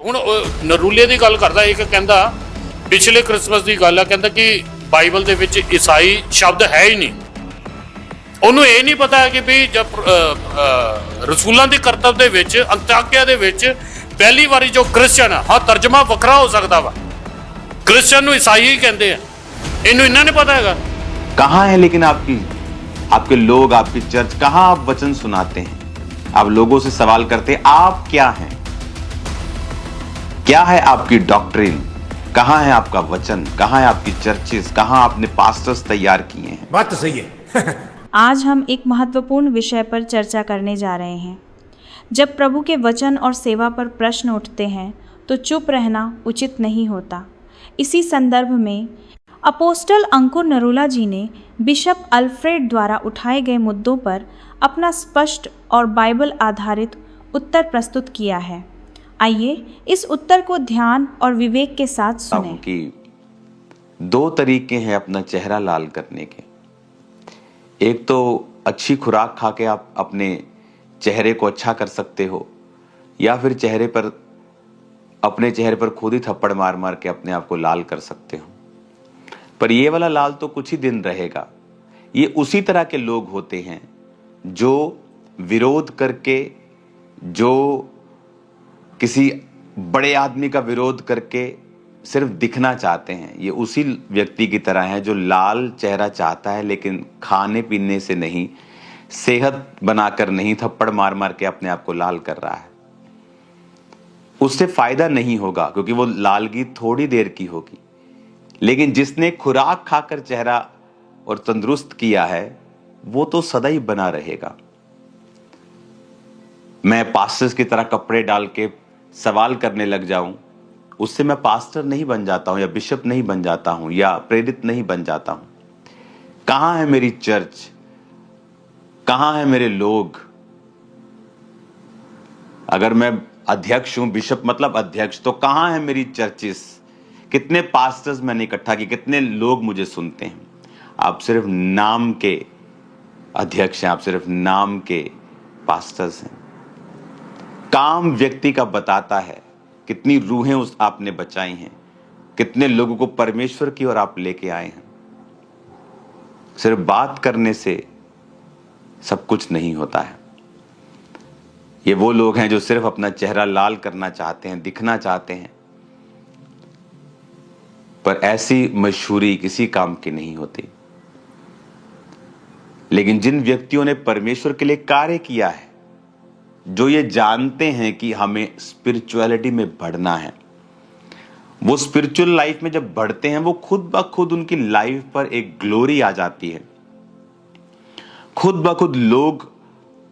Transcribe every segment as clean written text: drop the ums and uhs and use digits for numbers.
ਹੁਣ ਨਰੂਲੇ ਦੀ ਗੱਲ ਕਰਦਾ ਇੱਕ ਕਹਿੰਦਾ ਪਿਛਲੇ ਕ੍ਰਿਸਮਸ ਦੀ ਗੱਲ ਆ, ਕਹਿੰਦਾ ਕਿ ਬਾਈਬਲ ਦੇ ਵਿੱਚ ਈਸਾਈ ਸ਼ਬਦ ਹੈ ਹੀ ਨਹੀਂ। ਉਹਨੂੰ ਇਹ ਨਹੀਂ ਪਤਾ ਕਿ ਵੀ ਜਦ ਰਸੂਲਾਂ ਦੇ ਕਰਤੱਵ ਦੇ ਵਿੱਚ ਅੰਤਾਕਿਆ ਦੇ ਵਿੱਚ ਪਹਿਲੀ ਵਾਰੀ ਜੋ ਕ੍ਰਿਸਚਨ ਆ, ਹਾਂ ਤਰਜਮਾ ਵੱਖਰਾ ਹੋ ਸਕਦਾ ਵਾ, ਕ੍ਰਿਸਚਨ ਨੂੰ ਈਸਾਈ ਹੀ ਕਹਿੰਦੇ ਆ, ਇਹਨੂੰ ਇਹਨਾਂ ਨੇ ਪਤਾ ਹੈਗਾ। कहाँ है लेकिन आपके लोग, आपकी चर्च, कहाँ आप वचन सुनाते हैं? आप लोगों से सवाल करते हैं आप क्या हैं? क्या है आपकी डॉक्ट्रिन? कहाँ है आपका वचन? कहाँ है आपकी चर्चेस? कहाँ आपने पास्टर्स तैयार किए हैं? बात तो सही है। आज हम एक महत्वपूर्ण विषय पर चर्चा करने जा रहे हैं। जब प्रभु के वचन और सेवा पर प्रश्न उठते हैं तो चुप रहना उचित नहीं होता। इसी संदर्भ में अपोस्टल अंकुर नरूला जी ने बिशप अल्फ्रेड द्वारा उठाए गए मुद्दों पर अपना स्पष्ट और बाइबल आधारित उत्तर प्रस्तुत किया है। आइए इस उत्तर को ध्यान और विवेक के साथ सुनें। कि दो तरीके हैं अपना चेहरा लाल करने के। एक तो अच्छी खुराक खा के आप अपने चेहरे को अच्छा कर सकते हो, या फिर अपने चेहरे पर खुद ही थप्पड़ मार मार के अपने आप को लाल कर सकते हो। पर ये वाला लाल तो कुछ ही दिन रहेगा। ये उसी तरह के लोग होते हैं जो विरोध करके, जो किसी बड़े आदमी का विरोध करके सिर्फ दिखना चाहते हैं। ये उसी व्यक्ति की तरह है जो लाल चेहरा चाहता है लेकिन खाने पीने से नहीं, सेहत बनाकर नहीं, थप्पड़ मार मार के अपने आप को लाल कर रहा है। उससे फायदा नहीं होगा क्योंकि वो लालगी थोड़ी देर की होगी। लेकिन जिसने खुराक खाकर चेहरा और तंदुरुस्त किया है वो तो सदा ही बना रहेगा। मैं पास्टर्स की तरह कपड़े डाल के सवाल करने लग जाऊं, उससे मैं पास्टर नहीं बन जाता हूं, या बिशप नहीं बन जाता हूं, या प्रेरित नहीं बन जाता हूं। कहां है मेरी चर्च? कहां है मेरे लोग? अगर मैं अध्यक्ष हूं, बिशप मतलब अध्यक्ष, तो कहां है मेरी चर्चेस? कितने पास्टर्स मैंने इकट्ठा किए, कितने लोग मुझे सुनते हैं? आप सिर्फ नाम के अध्यक्ष हैं, आप सिर्फ नाम के पास्टर्स हैं। काम व्यक्ति का बताता है कितनी रूहें आपने बचाई हैं, कितने लोगों को परमेश्वर की ओर आप लेके आए हैं। सिर्फ बात करने से सब कुछ नहीं होता है। ये वो लोग हैं जो सिर्फ अपना चेहरा लाल करना चाहते हैं, दिखना चाहते हैं, पर ऐसी मशहूरी किसी काम की नहीं होती। लेकिन जिन व्यक्तियों ने परमेश्वर के लिए कार्य किया है, जो ये जानते हैं कि हमें स्पिरिचुअलिटी में बढ़ना है, वो स्पिरिचुअल लाइफ में जब बढ़ते हैं वो खुद ब खुद उनकी लाइफ पर एक ग्लोरी आ जाती है। खुद ब खुद लोग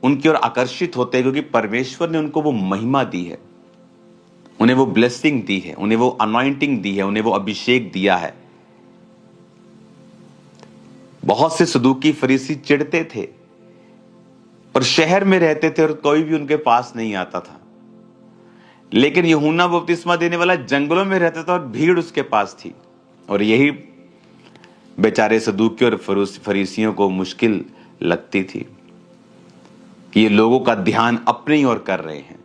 उनकी ओर आकर्षित होते हैं क्योंकि परमेश्वर ने उनको वो महिमा दी है, उन्हें वो ब्लेसिंग दी है, उन्हें वो अनॉइंटिंग दी है, उन्हें वो अभिषेक दिया है। बहुत से सदूकी फरीसी चिढ़ते थे और शहर में रहते थे और कोई भी उनके पास नहीं आता था। लेकिन यूहन्ना बपतिस्मा देने वाला जंगलों में रहता था और भीड़ उसके पास थी। और यही बेचारे सदूकी और फरीसियों को मुश्किल लगती थी कि ये लोगों का ध्यान अपनी ओर कर रहे हैं,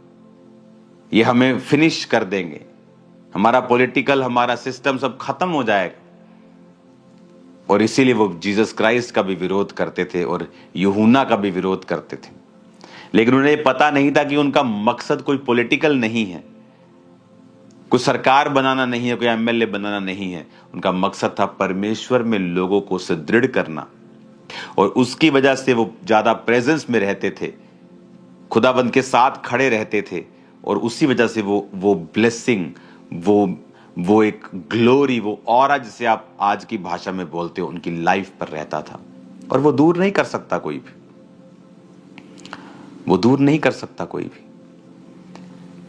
ये हमें फिनिश कर देंगे, हमारा पॉलिटिकल, हमारा सिस्टम सब खत्म हो जाएगा। और इसीलिए वो जीसस क्राइस्ट का भी विरोध करते थे और यूहन्ना का भी विरोध करते थे। लेकिन उन्हें पता नहीं था कि उनका मकसद कोई पॉलिटिकल नहीं है, कोई सरकार बनाना नहीं है, कोई एमएलए बनाना नहीं है। उनका मकसद था परमेश्वर में लोगों को सुदृढ़ करना। और उसकी वजह से वो ज्यादा प्रेजेंस में रहते थे, खुदाबंद के साथ खड़े रहते थे, और उसी वजह से वो ब्लेसिंग, वो एक ग्लोरी, वो ऑरा जिसे आप आज की भाषा में बोलते हो, उनकी लाइफ पर रहता था। और वो दूर नहीं कर सकता कोई भी, वो दूर नहीं कर सकता कोई भी।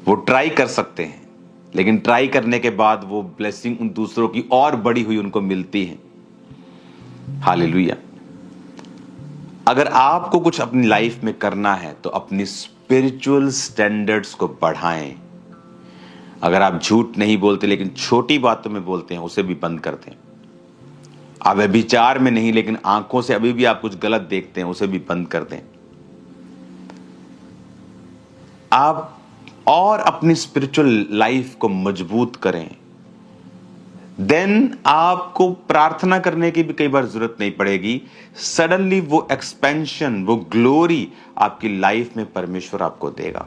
वो ट्राई कर सकते हैं, लेकिन ट्राई करने के बाद वो ब्लेसिंग उन दूसरों की और बड़ी हुई उनको मिलती है। हालेलुया। अगर आपको कुछ अपनी लाइफ में करना है तो अपनी स्पिरिचुअल स्टैंडर्ड्स को बढ़ाएं। अगर आप झूठ नहीं बोलते लेकिन छोटी बातों में बोलते हैं, उसे भी बंद कर दें। आप व्यभिचार में नहीं लेकिन आंखों से अभी भी आप कुछ गलत देखते हैं, उसे भी बंद कर दें। आप और अपनी स्पिरिचुअल लाइफ को मजबूत करें, देन आपको प्रार्थना करने की भी कई बार जरूरत नहीं पड़ेगी। सडनली वो एक्सपेंशन, वो ग्लोरी आपकी लाइफ में परमेश्वर आपको देगा।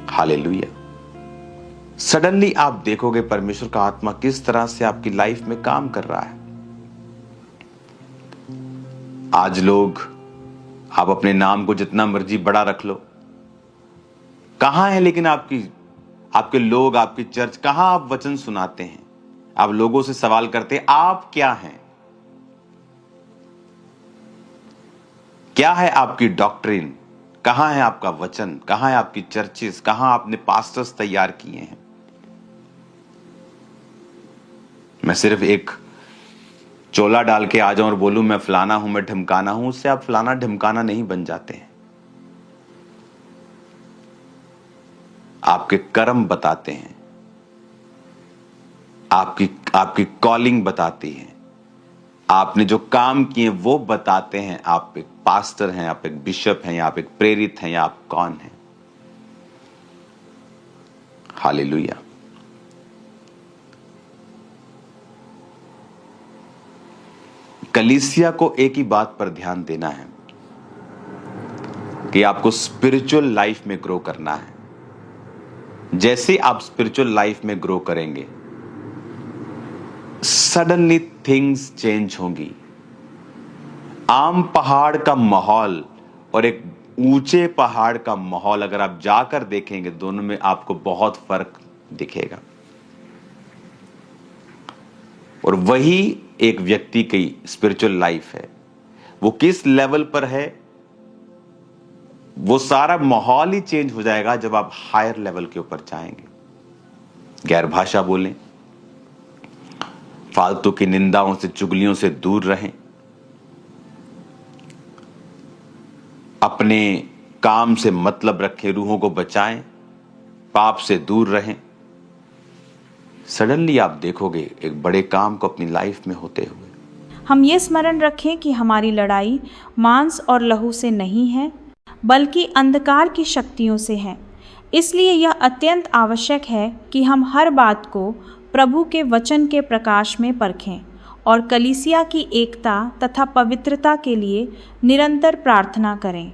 हालेलुया। सडनली आप देखोगे परमेश्वर का आत्मा किस तरह से आपकी लाइफ में काम कर रहा है। आज लोग, आप अपने नाम को जितना मर्जी बड़ा रख लो, कहां है लेकिन आपके लोग, आपकी चर्च, कहां आप वचन सुनाते हैं? आप लोगों से सवाल करते हैं, आप क्या हैं? क्या है आपकी डॉक्ट्रिन? कहां है आपका वचन? कहां है आपकी चर्चेस? कहां आपने पास्टर्स तैयार किए हैं? मैं सिर्फ एक चोला डाल के आ जाऊं और बोलूं मैं फलाना हूं, मैं ढिमकाना हूं, उससे आप फलाना ढिमकाना नहीं बन जाते हैं। आपके कर्म बताते हैं, आपकी कॉलिंग बताती है, आपने जो काम किए वो बताते हैं। आप एक पास्टर हैं, आप एक बिशप हैं, या आप एक प्रेरित हैं, या आप कौन हैं? हालेलुया। कलीसिया को एक ही बात पर ध्यान देना है कि आपको स्पिरिचुअल लाइफ में ग्रो करना है। जैसे आप स्पिरिचुअल लाइफ में ग्रो करेंगे, सडनली थिंग्स चेंज होंगी। आम पहाड़ का माहौल और एक ऊंचे पहाड़ का माहौल अगर आप जाकर देखेंगे, दोनों में आपको बहुत फर्क दिखेगा। और वही एक व्यक्ति की स्पिरिचुअल लाइफ है। वो किस लेवल पर है, वो सारा माहौल ही चेंज हो जाएगा जब आप हायर लेवल के ऊपर जाएंगे। गैर भाषा बोलें, फालतू की निंदाओं से, चुगलियों से दूर रहें, अपने काम से मतलब रखें, रूहों को बचाएं, पाप से दूर रहें। सडनली आप देखोगे एक बड़े काम को अपनी लाइफ में होते हुए। हम ये स्मरण रखें कि हमारी लड़ाई मांस और लहू से नहीं है, बल्कि अंधकार की शक्तियों से है। इसलिए यह अत्यंत आवश्यक है कि हम हर बात को प्रभु के वचन के प्रकाश में परखें और कलीसिया की एकता तथा पवित्रता के लिए निरंतर प्रार्थना करें।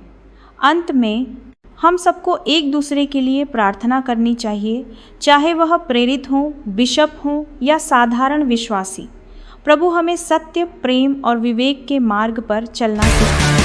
अंत में हम सबको एक दूसरे के लिए प्रार्थना करनी चाहिए, चाहे वह प्रेरित हों, बिशप हों या साधारण विश्वासी। प्रभु हमें सत्य, प्रेम और विवेक के मार्ग पर चलना सिखाए।